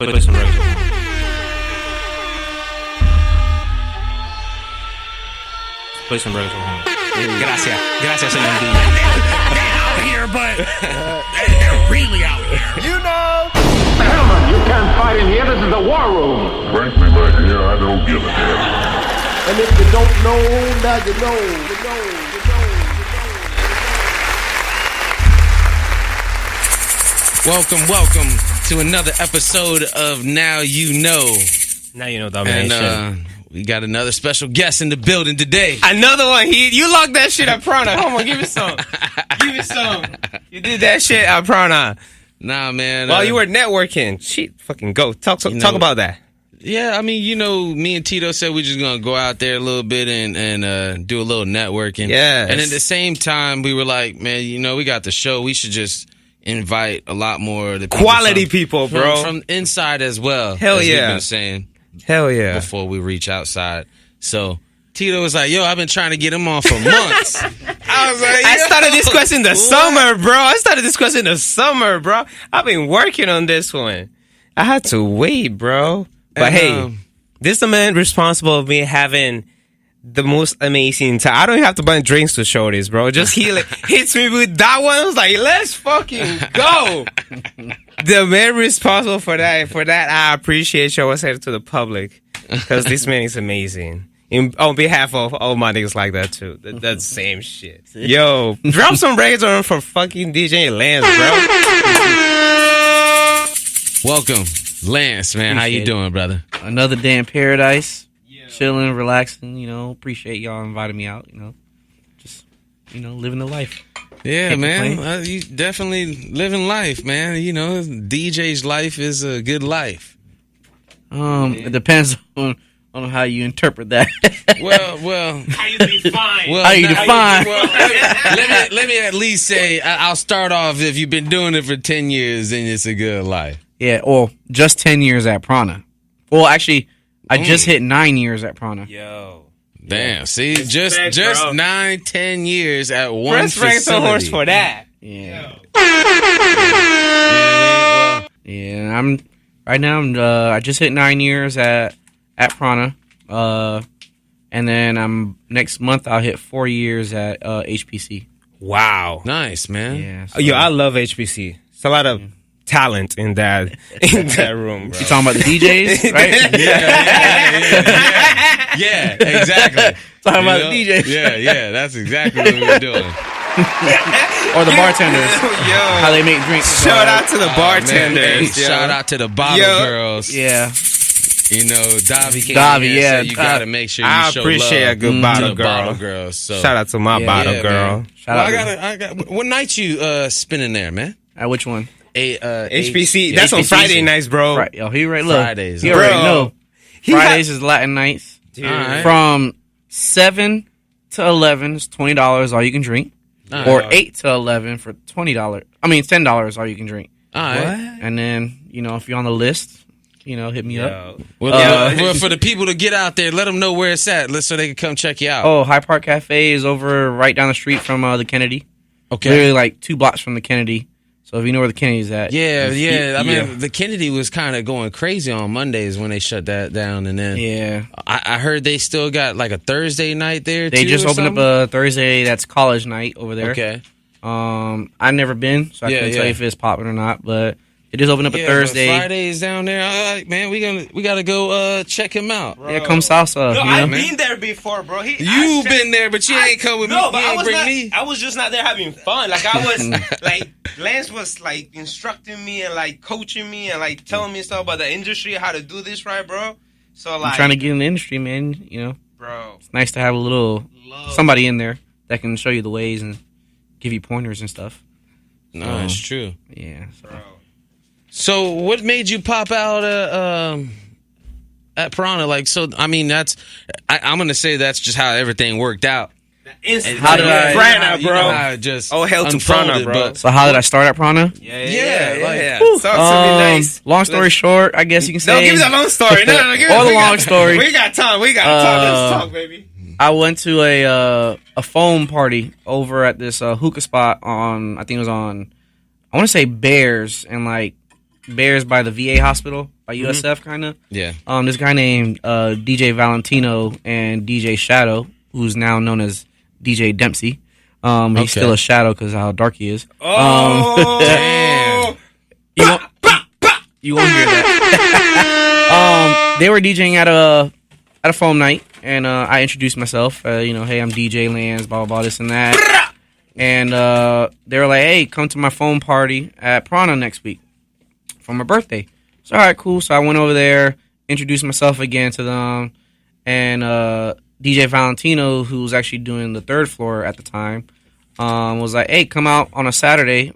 Play some reggae. Play some reggae. Gracias, señor DJ. They're out here, but they're really out here. You know. Gentlemen, you can't fight in here. This is the war room. Frankly, my dear, I don't give a damn. And if you don't know, now you know. You know. Welcome to another episode of Now You Know. Now you know, domination. And we got another special guest in the building today. Another one. You locked that shit at Prana. Hold on, give me some. You did that shit at Prana. Nah, man. While you were networking. Shit, fucking go. Talk about that. Yeah, I mean, me and Tito said we're just going to go out there a little bit and do a little networking. Yes. And at the same time, we were like, man, we got the show. We should just invite a lot more of the quality people, bro. From inside as well. Hell as yeah. We've been saying. Hell yeah. Before we reach outside. So Tito was like, yo, I've been trying to get him on for months. I was like, I started this question in the summer, bro. I've been working on this one. I had to wait, bro. But hey, this is the man responsible for me having the most amazing time. I don't even have to buy drinks to show this, bro. Just he hits me with that one. I was like, let's fucking go. The man responsible for that, I appreciate you. I say it to the public because this man is amazing. On behalf of all my niggas like that too. That's the same shit. Yo, drop some records on for fucking DJ Lance, bro. Welcome, Lance, man. How you doing, brother? Another day in paradise. Yeah. Chilling, relaxing, appreciate y'all inviting me out, just, living the life. Yeah, Can't man. You definitely living life, man. DJ's life is a good life. It depends on how you interpret that. well. How you define? Let me at least say, I'll start off, if you've been doing it for 10 years, then it's a good life. Yeah, just 10 years at Prana. Well, actually, I just hit 9 years at Prana. Yo. Damn, see? Just 9-10 years at one Press facility. Press rank horse for that. Yeah. Yeah, I just hit 9 years at Prana. And then next month I'll hit 4 years at HPC. Wow. Nice, man. Yeah. So, I love HPC. It's a lot of talent in that room, bro. You talking about the DJs, right? Yeah, exactly. Talking about the DJs. Yeah, that's exactly what we're doing. Or the bartenders. Yo. How they make drinks. Shout out to the bartenders. Shout out to the bottle girls. Yeah. Davi, yeah. You got to make sure you I show appreciate love a good bottle to the girl. bottle girls. So. Shout out to my bottle girl. Man. I got. What night you spinning there, man? At which one? HPC. That's on Friday nights, bro. Right. Yo, he right. Look, Fridays. You already know. Fridays is Latin nights. Right. From 7 to 11 is $20 all you can drink. Or 8 to 11 for $20. I mean $10 all you can drink. All right. And then if you're on the list, hit me up. Well, for the people to get out there, let them know where it's at, so they can come check you out. Oh, High Park Cafe is over right down the street from the Kennedy. Okay. Literally like 2 blocks from the Kennedy. So if you know where the Kennedy's at. Yeah. I mean, the Kennedy was kind of going crazy on Mondays when they shut that down. And then I heard they still got like a Thursday night there, They just opened up a Thursday that's college night over there. Okay. I've never been, so I can't tell you if it's popping or not, but it just opened up a Thursday. Fridays down there. All right, man, we gotta go check him out. Bro. Yeah, come salsa. No, I've been there before, bro. You've been there, but you ain't come with me. No, but I was just not there having fun. Like I was, Lance was like instructing me and like coaching me and like telling me stuff about the industry, how to do this right, bro. So like, I'm trying to get in the industry, man. Bro, it's nice to have a little somebody in there that can show you the ways and give you pointers and stuff. No, it's true. Yeah, So what made you pop out at Piranha? Like, so I mean, I'm gonna say that's just how everything worked out. How did I? Piranha, bro. Hell to Piranha, bro. So how did I start at Piranha? Yeah. Talk to me nice. Long story short, I guess you can say. No, give me the long story. No, give me the long story. We got time. Let's talk, baby. I went to a foam party over at this hookah spot I think it was on, I want to say Bears and like Bears by the VA hospital by USF kind of. Yeah. This guy named DJ Valentino and DJ Shadow, who's now known as DJ Dempsey. He's still a shadow because of how dark he is. Oh, damn! You won't hear that. They were DJing at a foam night, and I introduced myself. Hey, I'm DJ Lanz, blah blah blah, this and that. And they were like, "Hey, come to my foam party at Prana next week for my birthday." So, all right, cool. So I went over there, introduced myself again to them, and DJ Valentino, who was actually doing the third floor at the time, was like, "Hey, come out on a Friday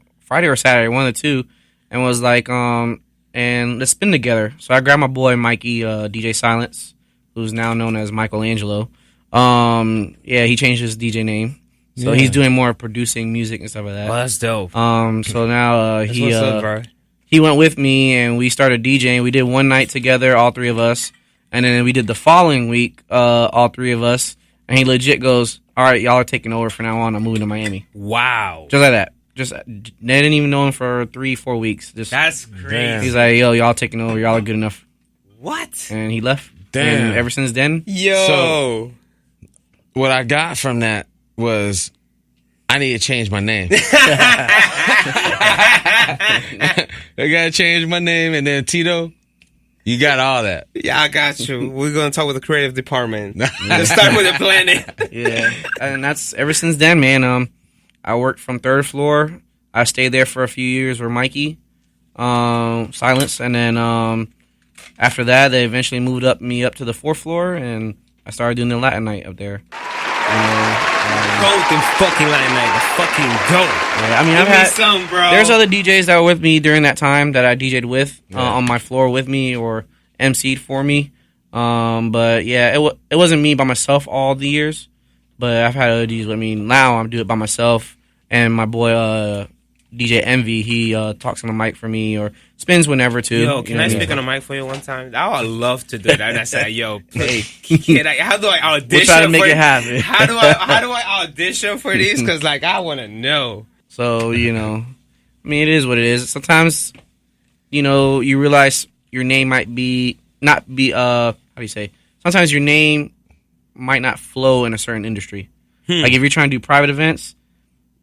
or Saturday, one of the two," and was like, and let's spin together. So I grabbed my boy Mikey, DJ Silence, who's now known as Michelangelo. He changed his DJ name. So he's doing more producing music and stuff like that. Oh, that's dope. So now he went with me and we started DJing. We did one night together, all three of us, and then we did the following week, all three of us. And he legit goes, "All right, y'all are taking over from now on. I'm moving to Miami." Wow. Just like that. They didn't even know him for 3-4 weeks. That's crazy. He's like, "Yo, y'all taking over. Y'all are good enough." What? And he left. Damn. And ever since then, So, what I got from that was I need to change my name. I gotta change my name, and then Tito, you got all that. Yeah, I got you. We're gonna talk with the creative department. Let's start with the planning. Yeah, and that's ever since then, man. I worked from third floor. I stayed there for a few years with Mikey, Silence, and then after that, they eventually moved me up to the fourth floor, and I started doing the Latin night up there. Golden fucking Latin night, the fucking goat. Yeah, I mean, I've had some, bro. There's other DJs that were with me during that time that I DJ'd with on my floor with me or MC'd for me. But yeah, it wasn't me by myself all the years. But I've had other DJs with me. Now I'm doing it by myself, and my boy DJ Envy, he talks on the mic for me or spins whenever too. Yo, can I speak on the mic for you one time? I would love to do that. And I said, yo, hey, how do I audition? We'll try to make it happen. How do I audition for these? Because I want to know. So I mean, it is what it is. Sometimes, you realize your name might not be how do you say? Sometimes your name might not flow in a certain industry. Like if you're trying to do private events,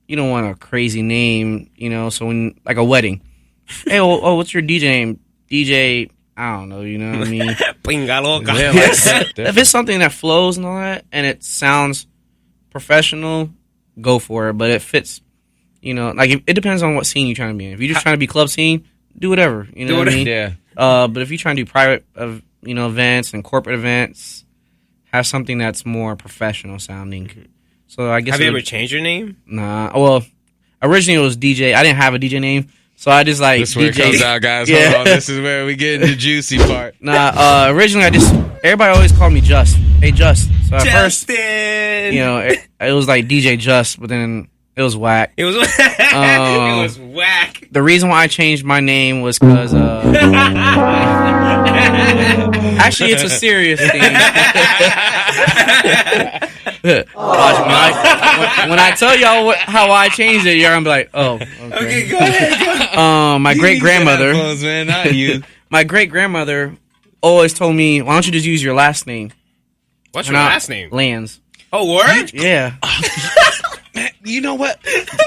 you don't want a crazy name, so when, like a wedding. Hey, what's your DJ name? DJ, I don't know, you know what I mean? Pinga loca. If it's something that flows and all that, and it sounds professional, go for it. But it fits, it depends on what scene you're trying to be in. If you're just trying to be club scene, do whatever, you know what I mean? Yeah. But if you're trying to do private, events and corporate events, have something that's more professional sounding. So I guess. Have you ever changed your name? Nah. Well, originally it was DJ. I didn't have a DJ name, so I just like. This is where it comes out, guys. Yeah. Hold on. This is where we get in the juicy part. Nah. Originally, everybody always called me Just. Hey, Just. So at first, Justin! it was like DJ Just, but then it was whack. It was it was whack. The reason why I changed my name was because actually it's a serious thing. When I tell y'all how I changed it, y'all gonna be like, "Oh, okay." Go ahead. My great grandmother, man, not you. my great grandmother always told me, "Why don't you just use your last name?" What's your last name? Lanz. Oh, word? Yeah. Man, you know what?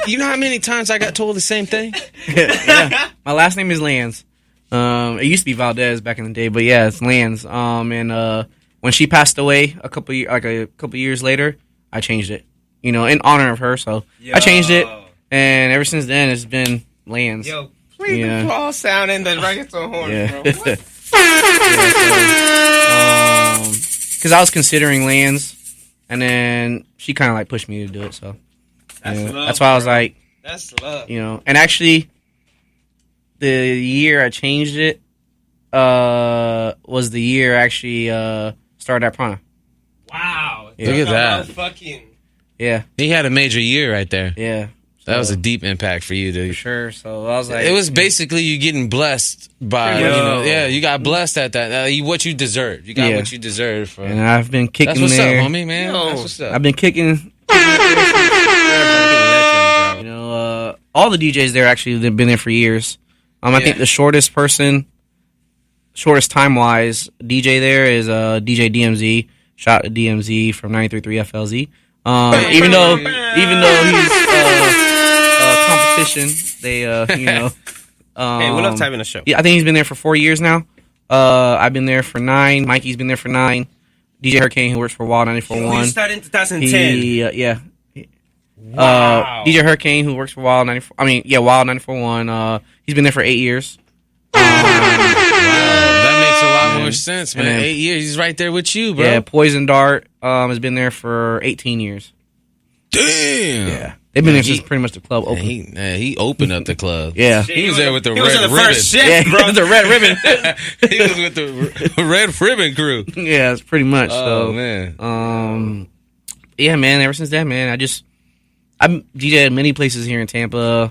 You know how many times I got told the same thing? Yeah. My last name is Lanz. It used to be Valdez back in the day, but yeah, it's Lanz. And when she passed away a couple years later, I changed it. In honor of her, so I changed it, and ever since then it's been Lanz. Yo, play the applause sound in the reggaeton horn, bro. Because I was considering Lanz, and then she kind of like pushed me to do it. So that's why I was like, that's love. And actually, the year I changed it was the year I actually started at Prana. Wow. Yeah. Look at that. Yeah. He had a major year right there. Yeah. That was a deep impact for you, dude. For sure. So I was like, it was basically you getting blessed by, you got blessed at that. What you deserved. You got what you deserved. And I've been kicking That's what's there. up, homie, man. That's what's up. I've been kicking. All the DJs there actually, they've been there for years. I think the shortest time wise DJ there is DJ DMZ. Shout out to DMZ from 93.3 FLZ. Even though he's competition, they hey, we love typing the show. Yeah, I think he's been there for 4 years now. I've been there for 9. Mikey's been there for 9. DJ Hurricane, who works for WiLD94.1. He started in 2010. Yeah. Wow. DJ Hurricane, who works for WiLD94.1. He's been there for 8 years. Wow, that makes a lot more sense, man. then, 8 years, he's right there with you, bro. Yeah, Poison Dart has been there for 18 years. Damn. Yeah. They've been there since pretty much the club opened. He opened up the club. Yeah. He was there with the he red was in the ribbon. first shift, Yeah, bro. the red ribbon. He was with the red ribbon crew. Yeah, it's pretty much. Oh, so, man. Yeah, man. Ever since then, man, I've DJed many places here in Tampa,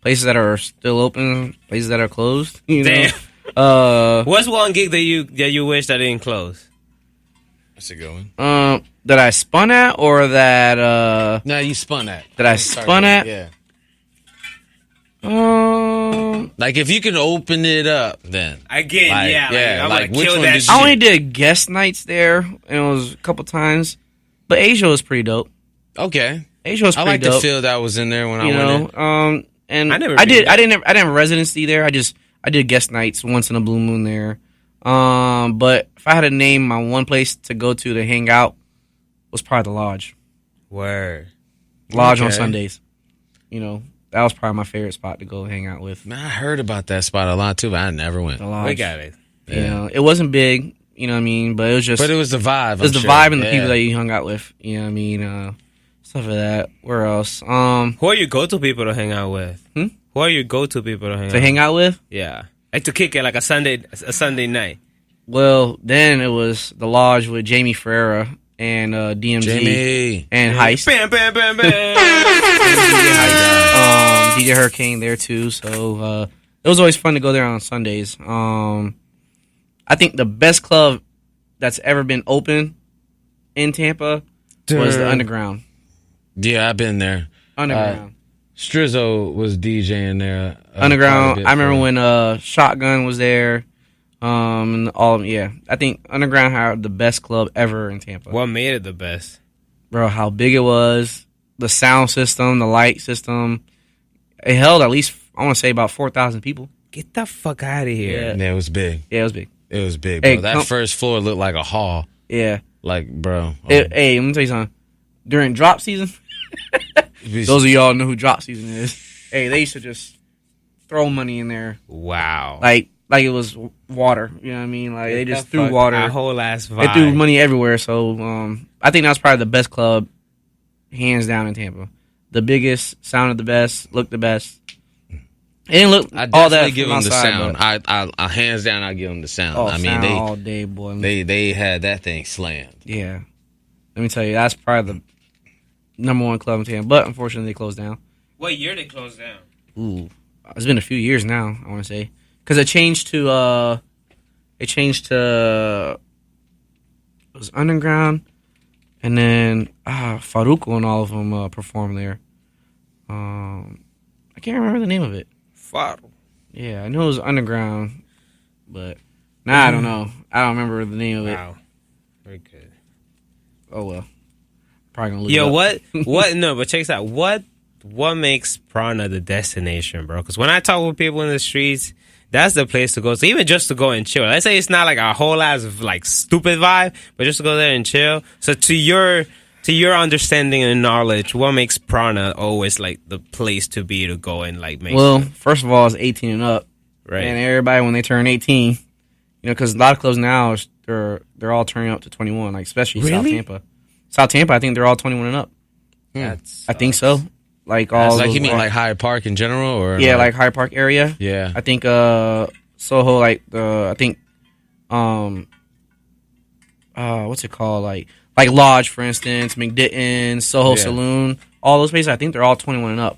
places that are still open, places that are closed. You know? Damn. What's one gig that you wish that didn't close? What's it going? That I spun at, or that No, you spun at. that I spun at? Yeah. Like if you can open it up, then Again, Like, yeah. yeah, I'm like, gonna which kill one that did shit. I only did guest nights there, and it was a couple times. But Asia was pretty dope. okay. Asia was I pretty like dope. the feel that was in there when You I went in. know, and I never I been didn't have a residency there. I did guest nights once in a blue moon there. But if I had to name my one place to go to hang out, was probably the Lodge. Word. Lodge on Okay. Sundays. You know, that was probably my favorite spot to go hang out with. Man, I heard about that spot a lot too, but I never went. The Lodge. We got it. You know, it wasn't big. You know what I mean? But it was just. But it was the vibe. It was the vibe and the people that you hung out with. You know what I mean? Stuff like that. Where else? Who are your go-to people to hang out with? Hmm? Who are your go-to people to hang out To hang out with? Yeah. Like to kick it like a Sunday night. Well, then it was the Lodge with Jamie Ferreira and DMZ Jamie. and Heist. Bam, bam, bam, bam. DJ Hurricane there too. So it was always fun to go there on Sundays. I think the best club that's ever been open in Tampa was the Underground. Yeah, I've been there. Underground. Strizzo was DJing there. Underground. I remember when Shotgun was there. And I think Underground had the best club ever in Tampa. What made it the best? Bro, how big it was, the sound system, the light system. It held at least, I want to say, about 4,000 people. Get the fuck out of here. Yeah, it was big. Yeah, it was big. It was big, bro. Hey, that first floor looked like a hall. Yeah. Like, bro. Hey, let me tell you something. During drop season, those of y'all know who drop season is. Hey, they used to just throw money in there. Wow. Like it was water. You know what I mean? Like, they just threw water. A whole ass vibe. They threw money everywhere. So, I think that was probably the best club, hands down, in Tampa. The biggest, sounded the best, looked the best. It didn't look I all that definitely give from them the outside, sound. I hands down, I give them the sound. Oh, I mean, sound all day, boy. they had that thing slammed. Yeah. Let me tell you, that's probably the number one club in Tampa. But unfortunately, they closed down. What year they closed down? Ooh, it's been a few years now. I want to say because it changed to it was Underground, and then Faruko and all of them performed there. I can't remember the name of it. Yeah, I know it was Underground, but I don't know. I don't remember the name of it. Wow. Very good. Oh well. Probably gonna look Yo, it up. what? No, but check this out. What makes Prana the destination, bro? Because when I talk with people in the streets, that's the place to go. So even just to go and chill. Let's say it's not like a whole ass like stupid vibe, but just to go there and chill. So to your understanding and knowledge, what makes Prana always like the place to be to go and like make? Well, first of all, it's 18 and up, right? And everybody when they turn 18, you know, because a lot of clubs now they're all turning up to 21, like especially Really? South Tampa, I think they're all 21 and up. I think so. Like all Like those, you mean like Hyde Park in general, or yeah, like Hyde Park area. Yeah. I think Soho, like what's it called, like Lodge, for instance, McDitton, Soho Saloon, all those places. I think they're all 21 and up.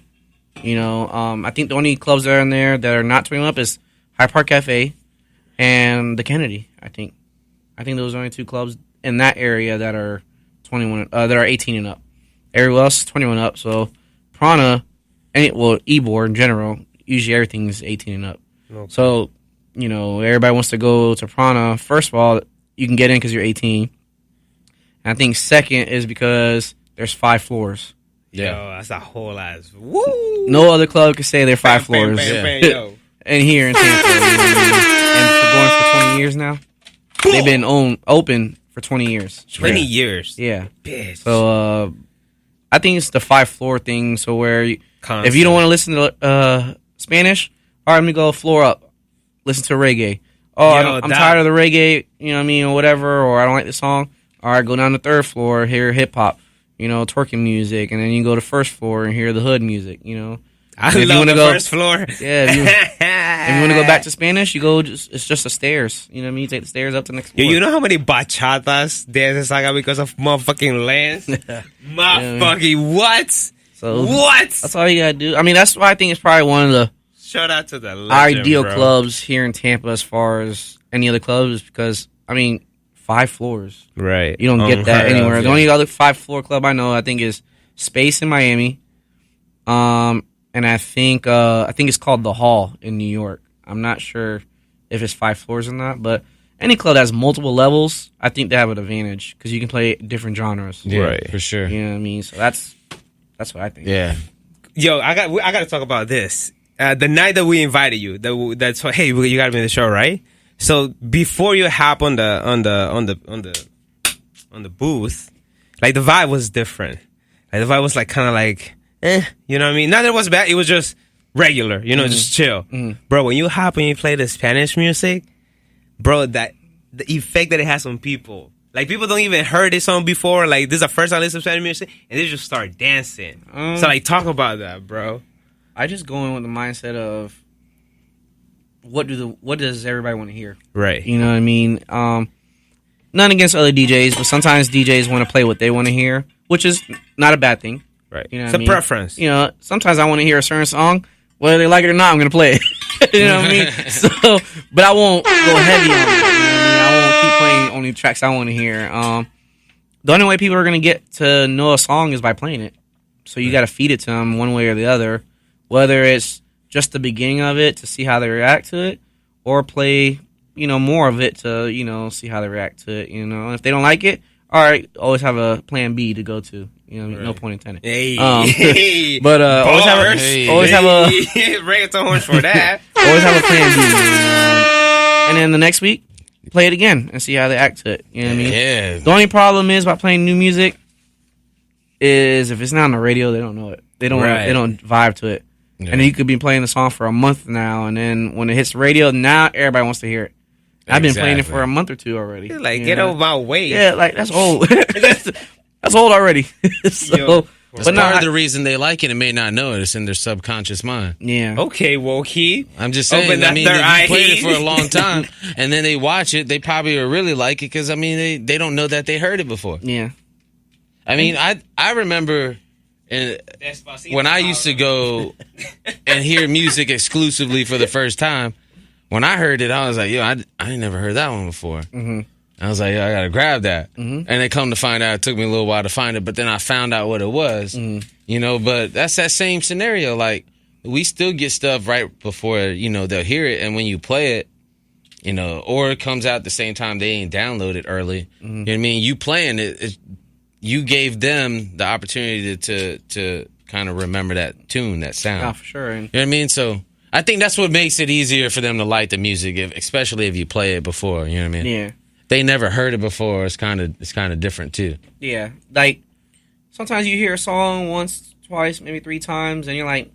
You know, I think the only clubs that are in there that are not 21 up is Hyde Park Cafe and the Kennedy. I think those are only two clubs in that area that are 21, that are 18 and up. Everywhere else is 21 up. So Prana, Ybor in general, usually everything is 18 and up. Okay. So, you know, everybody wants to go to Prana. First of all, you can get in because you're 18. And I think second is because there's 5 floors. Yo, that's a whole ass. Woo! No other club can say they're 5 floors. Yo. And here in Tampa, you know what I mean? And for going for 20 years now, they've been open for 20 years. 20 years. Yeah. Bitch. So I think it's the 5 floor thing. So where if you don't want to listen to Spanish, all right, let me go floor up, listen to reggae. Oh, I'm tired of the reggae, you know what I mean, or whatever, or I don't like the song. All right, go down to 3rd floor, hear hip hop, you know, twerking music, and then you go to 1st floor and hear the hood music, you know. I love the 1st floor. Yeah, if you want to go back to Spanish, you go. It's just the stairs. You know what I mean? You take the stairs up to the next floor. You know how many bachatas there's in Saga because of motherfucking Lance? Motherfucking what? So what? That's all you gotta do. I mean, that's why I think it's probably one of the shout out to the legend, ideal bro. clubs here in Tampa as far as any other clubs because I mean 5 floors. Right. You don't get that anywhere. The only other 5 floor club I know I think is Space in Miami. And I think it's called The Hall in New York. I'm not sure if it's 5 floors or not, but any club that has multiple levels, I think they have an advantage because you can play different genres. Yeah, right, for sure. You know what I mean? So that's what I think. Yeah. Yo, I got to talk about this. The night that we invited you, that's hey, you got to be in the show, right? So before you hop on the booth, like the vibe was different. Like the vibe was like kind of like. You know what I mean? Not that it was bad. It was just regular, you know, just chill. Bro, when you hop and you play the Spanish music, bro, the effect that it has on people. Like, people don't even heard this song before. Like, this is the first time I listen to Spanish music, and they just start dancing. So, like, talk about that, bro. I just go in with the mindset of what does everybody want to hear? Right. You know what I mean? None against other DJs, but sometimes DJs want to play what they want to hear, which is not a bad thing. Right. You know it's a preference. You know, sometimes I want to hear a certain song, whether they like it or not, I'm going to play it. You know what I mean? So, but I won't go heavy on it. You know what I mean? I won't keep playing only tracks I want to hear. The only way people are going to get to know a song is by playing it. So you got to feed it to them one way or the other, whether it's just the beginning of it to see how they react to it, or play, you know, more of it to, you know, see how they react to it. You know, and if they don't like it, all right, always have a plan B to go to. You know, no point intended. Hey, but always have a reggaeton horns for that. Always have a plan B. And then the next week, play it again and see how they act to it. You know what I mean? Yeah. The only problem is by playing new music is if it's not on the radio, they don't know it. They don't. They don't vibe to it. Yeah. And then you could be playing the song for a month now, and then when it hits the radio, now everybody wants to hear it. I've been playing it for a month or two already. You're like, get over my way. Yeah, like that's old. That's old already. So, but part of the reason they like it, may not know it. It's in their subconscious mind. Yeah. Okay, Wokey. I'm just saying. I mean, they played it for a long time, and then they watch it. They probably really like it because I mean, they don't know that they heard it before. Yeah. I mean, I remember when I used to go and hear music exclusively for the first time. When I heard it, I was like, yo, I ain't never heard that one before. Mm-hmm. I was like, yo, I got to grab that. Mm-hmm. And then come to find out, it took me a little while to find it, but then I found out what it was. Mm-hmm. You know, but that's that same scenario. Like, we still get stuff right before, you know, they'll hear it. And when you play it, you know, or it comes out at the same time, they ain't downloaded early. Mm-hmm. You know what I mean? You playing it, you gave them the opportunity to kind of remember that tune, that sound. Yeah, for sure. You know what I mean? So I think that's what makes it easier for them to like the music, especially if you play it before. You know what I mean? Yeah. They never heard it before. It's kind of different too. Yeah, like sometimes you hear a song once, twice, maybe 3 times, and you're like,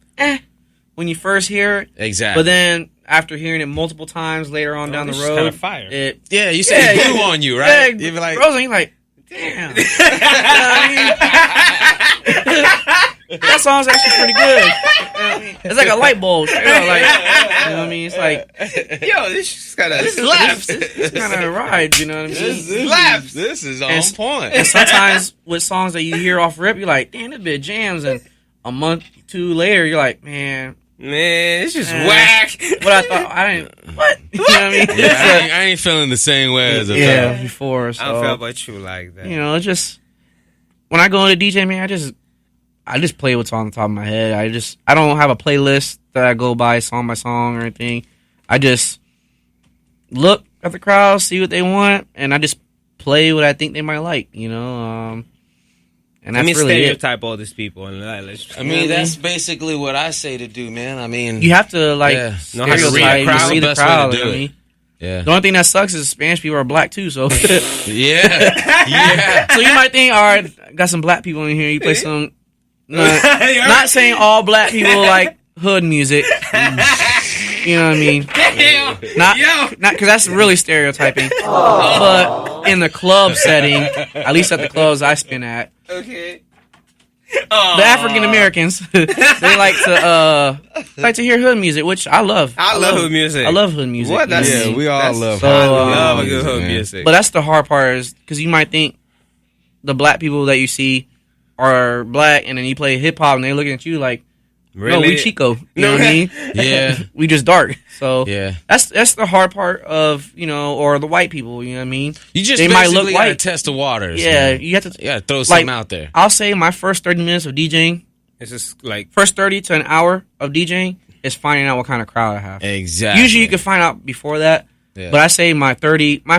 when you first hear it. Exactly. But then after hearing it multiple times later on down the road, kind of fire. You say it grew on you, right? Yeah, you're like, you're like, damn. That song's actually pretty good. You know what I mean? It's like a light bulb. You know what I mean? It's like, yo, this kind of slaps. This kind of rides. You know what I mean? Slaps. This is on point. And sometimes with songs that you hear off rip, you're like, damn, this bit jams. And a month, 2 later, you're like, man, it's just whack. What I thought, I didn't. What? You know what I mean? Yeah, I ain't feeling the same way as before. So, I don't feel about you like that. You know, it's just when I go into DJ, man, I just play what's on the top of my head. I don't have a playlist that I go by song or anything. I just look at the crowd, see what they want, and I just play what I think they might like, you know. And that's really stereotype all these people. And I mean, that's basically what I say to do, man. I mean, you have to like know how to read the crowd. Do it. Yeah. The only thing that sucks is Spanish people are black too. So yeah. So you might think, all right, got some black people in here. You play some. Not saying all black people like hood music. You know what I mean? Not because that's really stereotyping. But in the club setting, at least at the clubs I spin at, okay. The African Americans they like to hear hood music, which I love. I love hood music. I love hood music. What? We all love. I love a good hood music. But that's the hard part, is because you might think the black people that you see are black, and then you play hip hop, and they're looking at you like, really? no, we Chico. You know what I mean? Yeah. We just dark. So yeah, that's the hard part of, you know, or the white people. You know what I mean? You just they might look gotta white. test the waters. Yeah, man. you have to. You gotta throw something out there. I'll say my first 30 minutes of DJing. It's just like first 30 to an hour of DJing is finding out what kind of crowd I have. Exactly. Usually you can find out before that, but I say my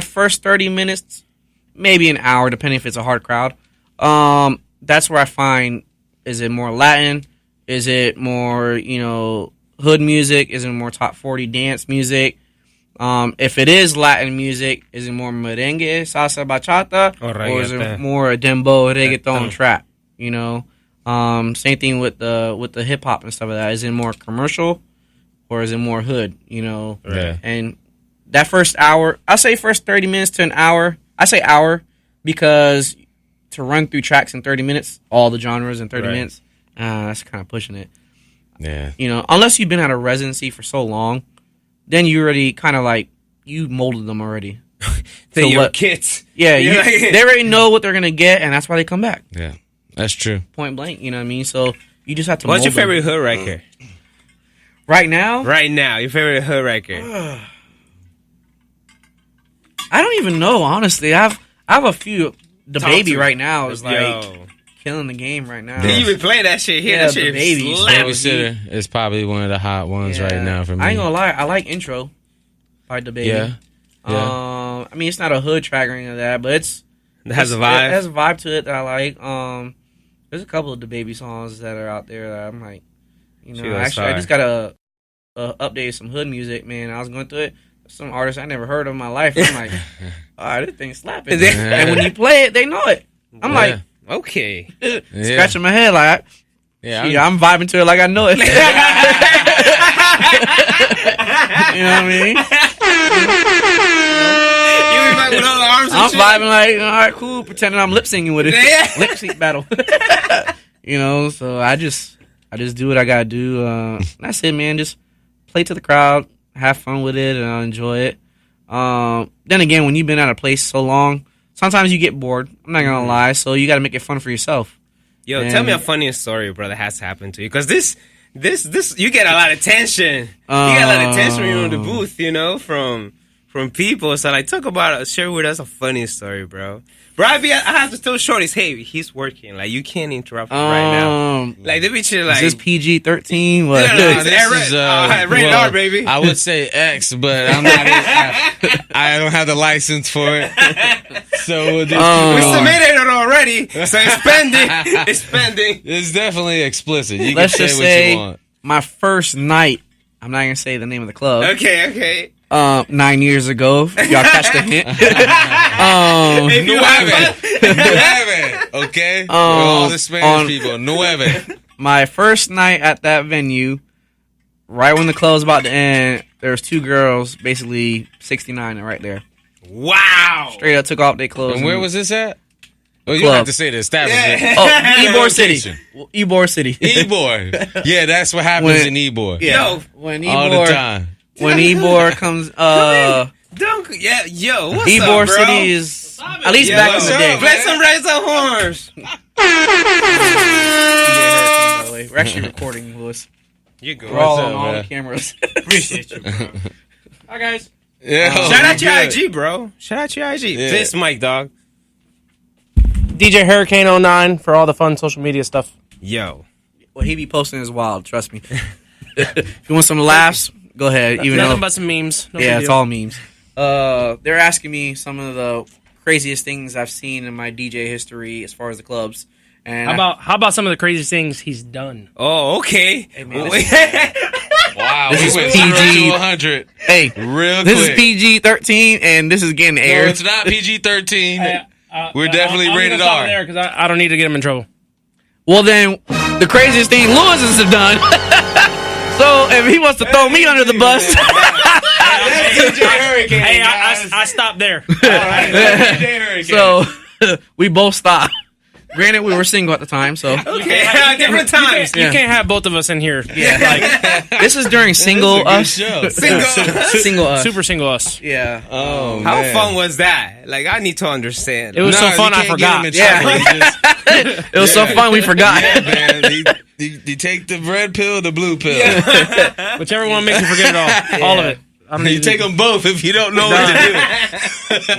first 30 minutes, maybe an hour, depending if it's a hard crowd. That's where I find, is it more Latin? Is it more, you know, hood music? Is it more top 40 dance music? If it is Latin music, is it more merengue, salsa, bachata, or is it more dembow, reggaeton, trap? You know, same thing with the hip hop and stuff like that. Is it more commercial, or is it more hood? You know, and that first hour, I say first 30 minutes to an hour. I say hour because to run through tracks in 30 minutes, all the genres in 30 minutes. That's kind of pushing it. Yeah. You know, unless you've been at a residency for so long, then you already kind of like, you molded them already. They're your kids. Yeah. They already know what they're going to get, and that's why they come back. Yeah. That's true. Point blank, you know what I mean? So you just have to What's mold your favorite hood record? Right now? Right now. Your favorite hood record? I don't even know, honestly. I have a few. The Baby right now is like killing the game right now. You been playing that shit here? Yeah, that shit The Baby. Babysitter is probably one of the hot ones right now for me. I ain't gonna lie, I like Intro by The Baby. Yeah. I mean, it's not a hood track or anything like that, but it has a vibe. It has a vibe to it that I like. There's a couple of The Baby songs that are out there that I'm like, you know, actually, I just gotta update some hood music, man. I was going through it. Some artists I never heard of in my life. I'm like, oh, this thing's slapping. And when you play it, they know it. I'm like, okay. Scratching my head like, I'm vibing to it like I know it. You know what I mean? You be back with all the arms and I'm shit? vibing like, all right, cool, pretending I'm lip singing with it. Lip sync battle. You know, so I just do what I gotta do. That's it, man. Just play to the crowd, have fun with it, and I'll enjoy it. Then again, when you've been at a place so long, sometimes you get bored. I'm not gonna lie, so you gotta make it fun for yourself. Yo, tell me a funniest story, bro, that has happened to you. Because this, you get a lot of tension. You get a lot of tension when you're in the booth, you know, from people. So, like, share with us a funny story, bro. Bro, I have to tell shorties, hey, he's working. Like, you can't interrupt him right now. Like, they be shit like... Is this PG-13? What? No, this is... rated R, baby. I would say X, but I'm not... I don't have the license for it. So we submitted it already, so it's pending. It's pending. It's definitely explicit. You Let's can just say what you want. My first night, I'm not going to say the name of the club. Okay. 9 years ago. Y'all catch the hint. If you haven't, okay? For all the Spanish people, nueve. My first night at that venue, right when the club was about to end, there was two girls, basically 69 right there. Wow. Straight up took off their clothes. And where was this at? Oh, you don't have to say the establishment. Yeah. Ybor City. Ybor City. Ybor. Yeah, that's what happens in Ybor. Yeah. When all the time. When Ybor comes, what's Ybor up, bro? City is, at least back in the day. Play some Raise Up Horns. We're actually recording, Lewis. You're good. We're all on all the cameras. Appreciate you, bro. Hi, guys. Yeah, shout out your IG, bro. Shout out your IG. Yeah. This Mike, dog. DJHURRICANE09 for all the fun social media stuff. Yo. What he be posting is wild, trust me. If you want some laughs, go ahead. Even Nothing though, but some memes. No yeah, big it's deal. all memes. They're asking me some of the craziest things I've seen in my DJ history as far as the clubs. And How about some of the craziest things he's done? Oh, okay. Hey, man, Wow, This we is went PG. 0 to 100 hey, real this is quick. PG-13, and this is getting No, aired. it's not PG-13. We're definitely I'm rated gonna stop R. there because I don't need to get him in trouble. Well, then, the craziest thing Lewis's have done. So, if he wants to throw me under the bus, DJ Hurricane. Hey, guys. I stopped there. DJ Hurricane. so we both stopped. Granted, we were single at the time, so Okay, different times. You can't have both of us in here. yeah. This is during single Good us. show. Single us. Super single us. Yeah. Oh, How man. fun was that? Like, I need to understand. It was so No, fun you I can't get him forgot. in Yeah. trouble. He just- It was so fun we forgot. Yeah, man. You take the red pill, the blue pill. Whichever one makes you forget it all. All of it. I don't You need take to- them both if you don't know what to do.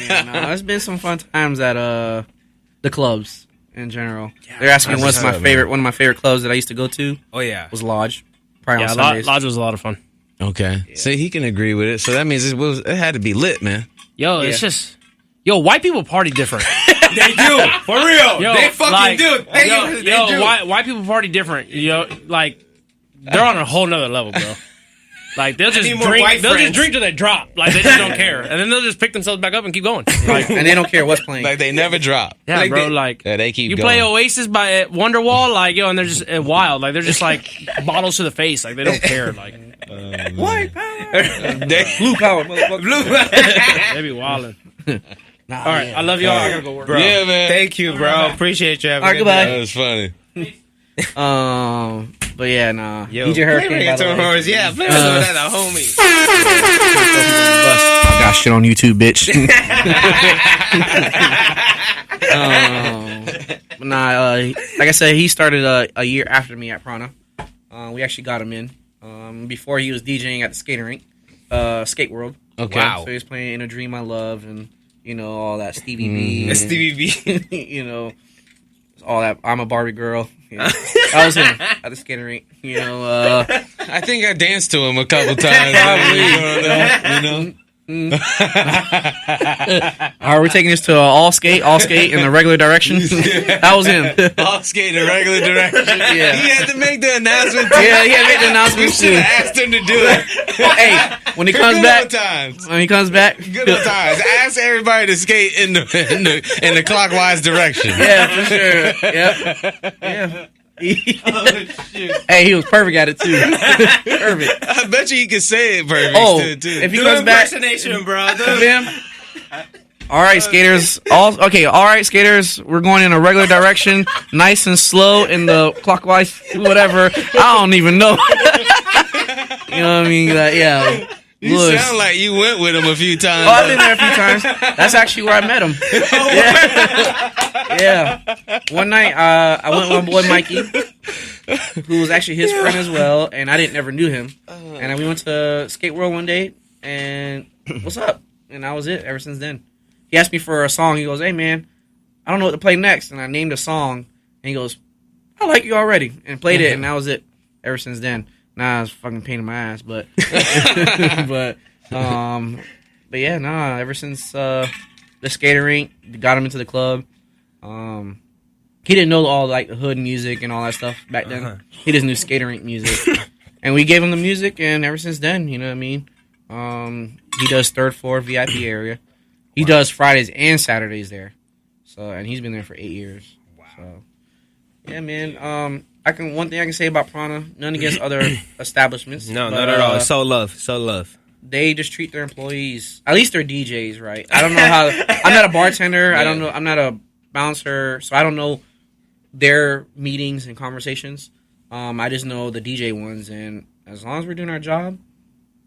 Yeah, no, there's been some fun times at the clubs in general. They're asking me what's my favorite. One of my favorite clubs that I used to go to Oh, yeah. was Lodge. Probably Yeah, on Sundays. Lodge was a lot of fun. Okay. See, he can agree with it. So that means it had to be lit, man. Yo, it's just... Yo, white people party different. They do. For real. Yo, They fucking like, do. They do. White people party different. Like, they're on a whole nother level, bro. Like, they'll just need more drink. white They'll friends. just drink till they drop. Like, they just don't care. And then they'll just pick themselves back up and keep going. Like, And they don't care what's playing. Like they never drop. yeah, Like bro. they- Like, Yeah, they keep you going. play Oasis by Wonderwall, like, yo, and they're just wild. Like, they're just like bottles to the face. Like, they don't care. Like, White power. Blue power, motherfucker. they be wilding. All right, I love y'all. I gotta go work. Bro, Yeah, man. Thank you, bro. Appreciate you. All right, goodbye. That was funny. But yeah, nah. Yo, DJ Hurricane, by the way. horse. Yeah, play that, a homie. I got shit on YouTube, bitch. But nah, like I said, he started a year after me at Prana. We actually got him in before he was DJing at the skating rink, Skate World. Okay. Wow. So he was playing "In a Dream I Love" and all that Stevie B. It's Stevie B. All that. I'm a Barbie girl. That was him at the skating rink. I think I danced to him a couple times. Probably. All right, we're taking this to all skate in the regular direction. That was him. All skate in regular direction. Yeah. He had to make the announcement. Too. Yeah, he had to make the We announcement should too. have asked him to do it. Hey, when he comes Good back, old times. Good old times. Ask everybody to skate in the clockwise direction. Yeah, for sure. Yep. Yeah. Hey, he was perfect at it too. Perfect. I bet you he could say it perfect too. If he Do comes back, impersonation, bro. him. All right, skaters. All right, skaters. We're going in a regular direction, nice and slow in the clockwise, whatever. I don't even know. You know what I mean? Like, yeah. You Lewis. sound like you went with him a few times. Oh, I've been there a few times. That's actually where I met him. Yeah. One night, I went with my boy Mikey, who was actually his friend as well, and I never knew him. And we went to Skate World one day, and what's up? And that was it. Ever since then, he asked me for a song. He goes, "Hey man, I don't know what to play next," and I named a song, and he goes, "I like you already," and played it, and that was it. Ever since then. Nah, it's fucking pain in my ass, but but yeah, nah. Ever since the skating rink, got him into the club. He didn't know all like the hood music and all that stuff back then. He just knew skating rink music, and we gave him the music, and ever since then, you know what I mean. He does third floor VIP area. He does Fridays and Saturdays there. So, and he's been there for 8 years. Wow. So, yeah, man. One thing I can say about Prana, none against other establishments. No, but, not at all. It's so love. They just treat their employees, at least their DJs, right. I don't know how. I'm not a bartender. Yeah. I don't know. I'm not a bouncer, so I don't know their meetings and conversations. I just know the DJ ones, and as long as we're doing our job,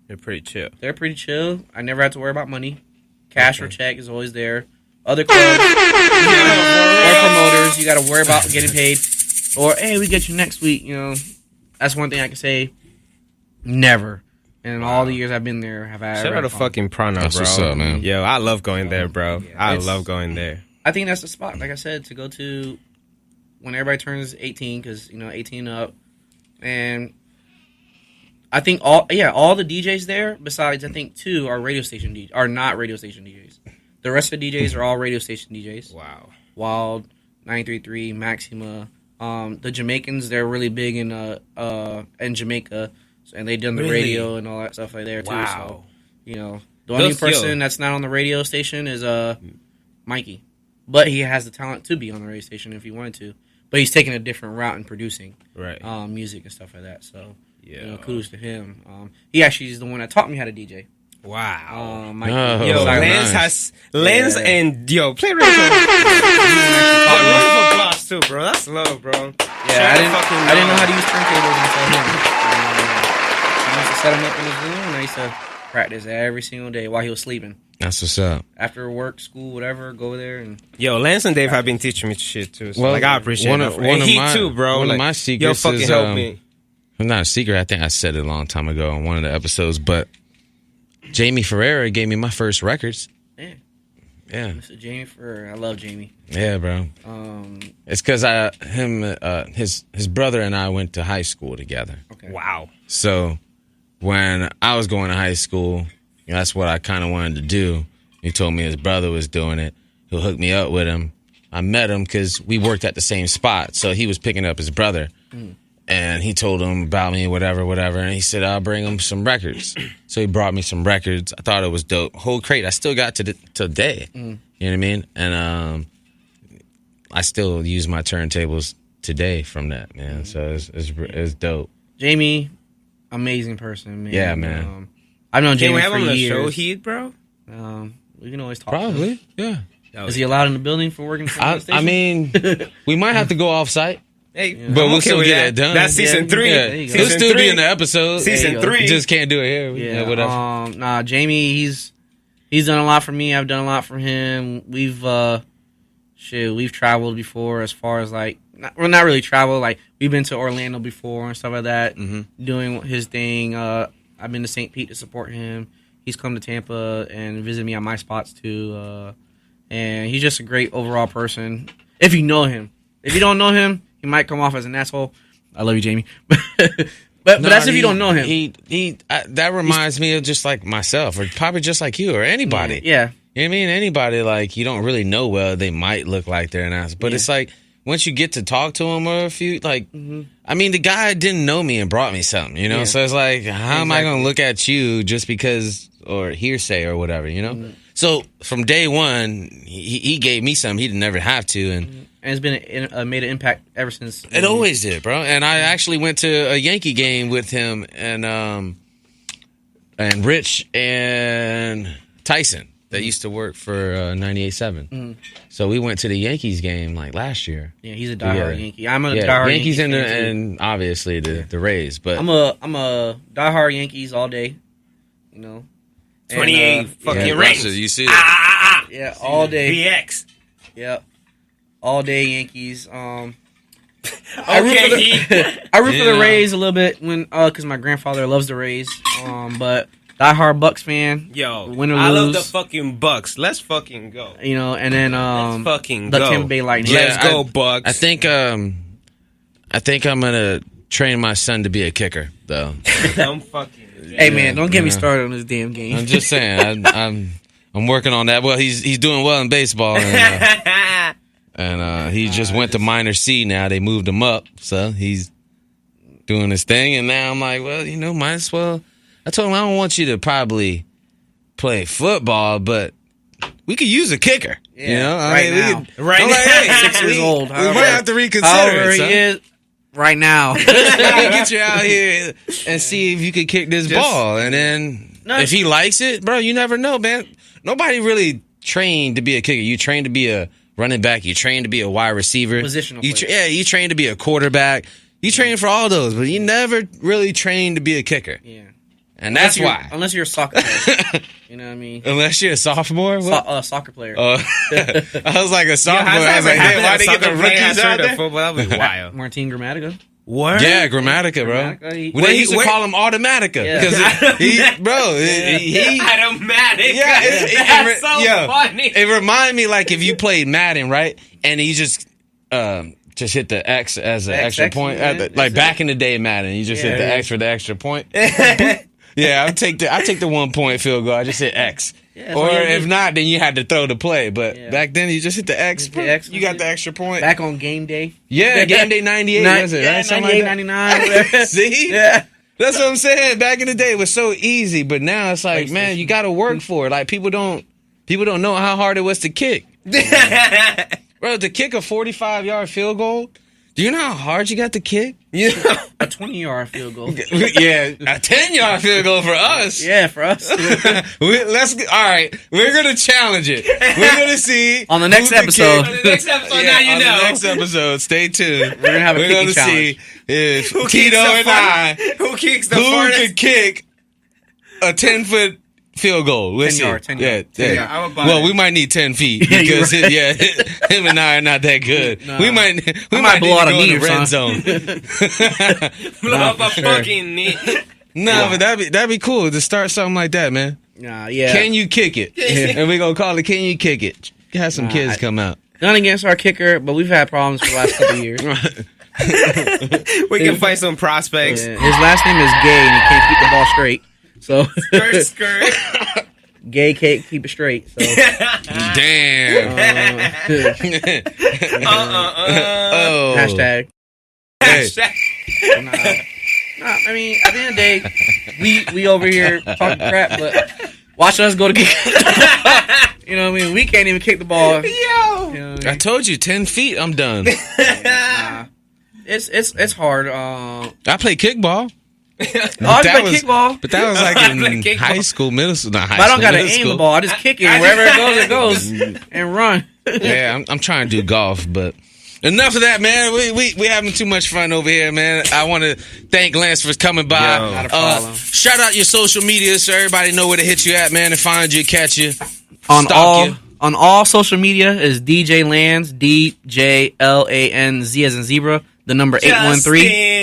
they're pretty chill. I never had to worry about money. Cash or check is always there. Other clubs or promoters, you got to worry about getting paid. Or, hey, we get you next week, That's one thing I can say. Never. And all the years I've been there, have I ever Shout out to fucking Prana, That's bro. what's up, man. Yo, I love going there, bro. Yeah, I love going there. I think that's the spot, like I said, to go to when everybody turns 18, because, 18 up. And I think all the DJs there, besides I think 2 are radio station DJs, are not radio station DJs. The rest of the DJs are all radio station DJs. Wow. WiLD, 913, MAXIMA. The Jamaicans, they're really big in Jamaica, and they done the radio and all that stuff like there too. Wow. So, the only person that's not on the radio station is Mikey, but he has the talent to be on the radio station if he wanted to. But he's taking a different route in producing music and stuff like that. So, kudos to him. He actually is the one that taught me how to DJ. Wow. Lance Lance and play radio. Round of applause too, bro. That's love, bro. Yeah, I didn't know how to use turntables until him. I used to set him up in his room, and I used to practice every single day while he was sleeping. That's what's up. After work, school, whatever, go there and. Lance and Dave have been teaching me shit too. So I appreciate it. He too, bro. One of my secrets fucking is help me. Not a secret. I think I said it a long time ago on one of the episodes, but Jamie Ferreira gave me my first records. Yeah. Mr. Jamie Ferreira. I love Jamie. Yeah, bro. It's because his brother and I went to high school together. Okay. Wow. So when I was going to high school, that's what I kind of wanted to do. He told me his brother was doing it. He'll hook me up with him. I met him because we worked at the same spot. So he was picking up his brother. And he told him about me, whatever. And he said, I'll bring him some records. So he brought me some records. I thought it was dope. Whole crate. I still got to today. You know what I mean? And I still use my turntables today from that, man. So it's dope. Jamie, amazing person, man. Yeah, man. I've known Jamie Can we have for him on the years. show, Heat, bro? We can always talk. Probably, yeah. Is he allowed in the building for working for the station? I mean, we might have to go off-site. Hey, but we'll still get it done. That's season 3. Yeah, he'll still be in the episode. Season 3. Just can't do it here. Yeah, whatever. Jamie, he's done a lot for me. I've done a lot for him. We've traveled before as far as not really traveled. Like we've been to Orlando before and stuff like that, doing his thing. I've been to St. Pete to support him. He's come to Tampa and visited me on my spots too. And he's just a great overall person. If you know him, if you don't know him, he might come off as an asshole. I love you, Jamie. But that's if you don't know him. That reminds me of just like myself, or probably just like you, or anybody. Yeah. You know what I mean? Anybody like you don't really know well, they might look like they're an ass. But it's like once you get to talk to him or a few, like, I mean, the guy didn't know me and brought me something, you know? So it's like, how am I going to look at you just because, or hearsay or whatever, you know? So from day one, he gave me something he didn't never have to, and it's been made an impact ever since. It always did, bro. And I actually went to a Yankee game with him and Rich and Tyson that used to work for 98.7. So we went to the Yankees game like last year. Yeah, he's a diehard Yankee. I'm a diehard Yankees fan and obviously the Rays, but I'm a diehard Yankees all day. You know, 28 fucking rings. You see it? Yeah, all day. BX. Yep. All day Yankees. I root for the Rays a little bit because my grandfather loves the Rays. But diehard Bucks fan. Yo, win or I love lose. the fucking Bucks. Let's fucking go. You know, and then let's fucking the go. Tampa Bay Lightning. Let's go Bucks. I think I'm gonna train my son to be a kicker though. I'm fucking. Hey man, don't get me started on this damn game. I'm just saying. I'm working on that. Well, he's doing well in baseball. And he just went to minor C now. They moved him up, so he's doing his thing. And now I'm like, well, you know, might as well. I told him I don't want you to probably play football, but we could use a kicker. Yeah, you know, now. I'm like, hey, 6 years old. We might have to reconsider however it. He is right now. Get you out here and see if you could kick this ball, and then if he likes it, bro, you never know, man. Nobody really trained to be a kicker. You trained to be a running back. You trained to be a wide receiver. Positional player. You trained to be a quarterback. You trained for all those, but you never really trained to be a kicker. Yeah. And that's why. Unless you're a soccer player. You know what I mean? Unless you're a sophomore? Soccer player. I was like a sophomore. I was like, hey, why they get the rookies out there? That was wild. Martin Gramatica. What? Yeah, Grammatica, bro. They used to call him Automatica. Because Automatic. Yeah, that's so funny. It reminded me like if you played Madden, right? And he just just hit the X as an X, extra point? yeah, Like back in the day, Madden, you just hit the X for the extra point. Yeah, I take the 1 point field goal. I just hit X. Yeah, or if not, then you had to throw the play. But back then, you just hit the X. The X, you got the extra point. Back on game day. Yeah, game day 98 was it? Yeah, Right? Something 98, like 99, whatever. See? Yeah. That's what I'm saying. Back in the day, it was so easy, but now it's like, man, you got to work for it. Like people don't know how hard it was to kick. Bro, to kick a 45-yard field goal, do you know how hard you got to kick? Yeah. A 20-yard field goal. Yeah, a 10-yard field goal for us. Yeah, for us. All right, we're gonna challenge it. We're gonna see On the next episode. On the next episode, now you on know. the next episode, stay tuned. We're gonna have a kicking see if Who Tito kicks the and I Who kicks the who farthest? could kick a 10-foot field goal. Let's 10 see. yard, 10 yard. Yeah. I would buy Well, it. we might need 10 feet Yeah, you're because him and I are not that good. Nah. We might might blow need out to a go in knee the or red something. zone. Blow up a for sure. fucking knee. No, but that'd be cool to start something like that, man. Nah, yeah. Can you kick it? And we're gonna call it "Can you kick it?" Have some kids come out. None against our kicker, but we've had problems for the last couple of years. We can find some prospects. Yeah, his last name is Gay, and he can't keep the ball straight. So Skirt, skirt. Gay can't keep it straight. So Damn. Oh. hashtag. Hey. Nah, I mean, at the end of the day, we over here talking crap, but watching us go to kick. You know what I mean? We can't even kick the ball. Yo. You know what I I mean? told you, 10 feet. I'm done. Nah. It's hard. I play kickball. I play kickball. But that was like I in play kickball. high school, middle school. Not high But I don't school, gotta middle aim school. the ball. I just kick it wherever it goes, and run. Yeah, I'm trying to do golf, but enough of that, man. We having too much fun over here, man. I want to thank Lance for coming by. Yo. Not a problem. Shout out your social media so everybody know where to hit you at, man, and find you, catch you, on stalk you. all social media is DJ Lanz, DJLANZ as in zebra, the number 813.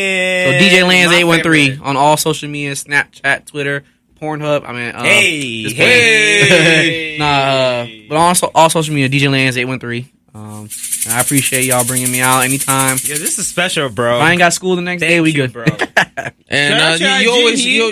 So DJ Lanz813 on all social media, Snapchat, Twitter, Pornhub. I mean, Hey. but also all social media, DJ Lanz813. I appreciate y'all bringing me out anytime. Yeah, this is special, bro. If I ain't got school the next day, we good. bro. And Shout out to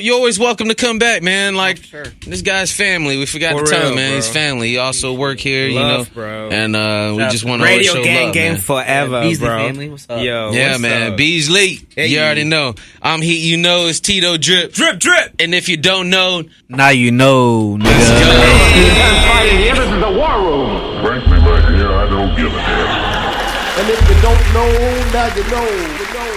you're always welcome to come back, man. Like sure. this guy's family. We forgot For to tell real, him, man. bro. He's family. He also work here, Love, you know. bro. And we just want to Radio show gang love, gang man. forever, Beasley bro. family, what's up? Yo, Yeah, what's man. up? Beasley. Hey. You already know. I'm Heat. You know it's Tito Drip. Drip, drip. And if you don't know, Now you know, nigga. let's go. Fighting here, this is the war room. Frankly, my dear, I don't give a damn. And if you don't know, now you know. You know.